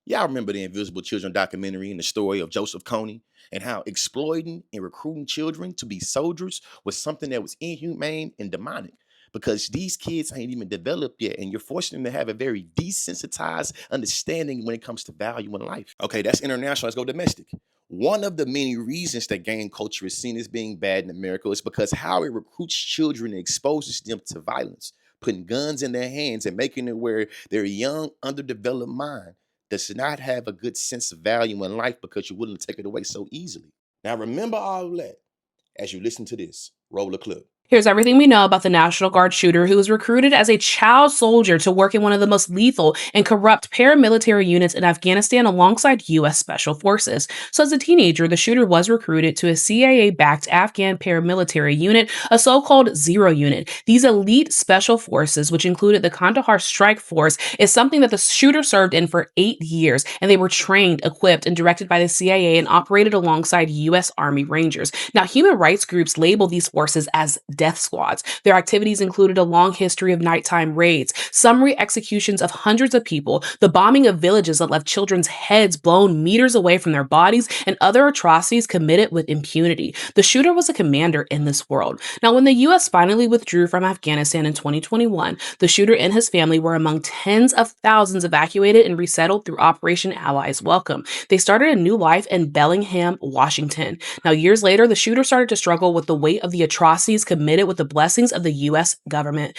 Y'all remember the Invisible Children documentary and the story of Joseph Kony and how exploiting and recruiting children to be soldiers was something that was inhumane and demonic because these kids ain't even developed yet and you're forcing them to have a very desensitized understanding when it comes to value in life. Okay, that's international. Let's go domestic. One of the many reasons that gang culture is seen as being bad in America is because how it recruits children and exposes them to violence, putting guns in their hands and making it where their young, underdeveloped mind does not have a good sense of value in life because you're willing to take it away so easily. Now, remember all that as you listen to this. Roll the clip. Here's everything we know about the National Guard shooter who was recruited as a child soldier to work in one of the most lethal and corrupt paramilitary units in Afghanistan alongside U.S. Special Forces. So as a teenager, the shooter was recruited to a CIA-backed Afghan paramilitary unit, a so-called Zero Unit. These elite special forces, which included the Kandahar Strike Force, is something that the shooter served in for 8 years, and they were trained, equipped, and directed by the CIA and operated alongside U.S. Army Rangers. Now, human rights groups label these forces as death squads. Their activities included a long history of nighttime raids, summary executions of hundreds of people, the bombing of villages that left children's heads blown meters away from their bodies, and other atrocities committed with impunity. The shooter was a commander in this world. Now, when the U.S. finally withdrew from Afghanistan in 2021, the shooter and his family were among tens of thousands evacuated and resettled through Operation Allies Welcome. They started a new life in Bellingham, Washington. Now, years later, the shooter started to struggle with the weight of the atrocities committed with the blessings of the U.S. government.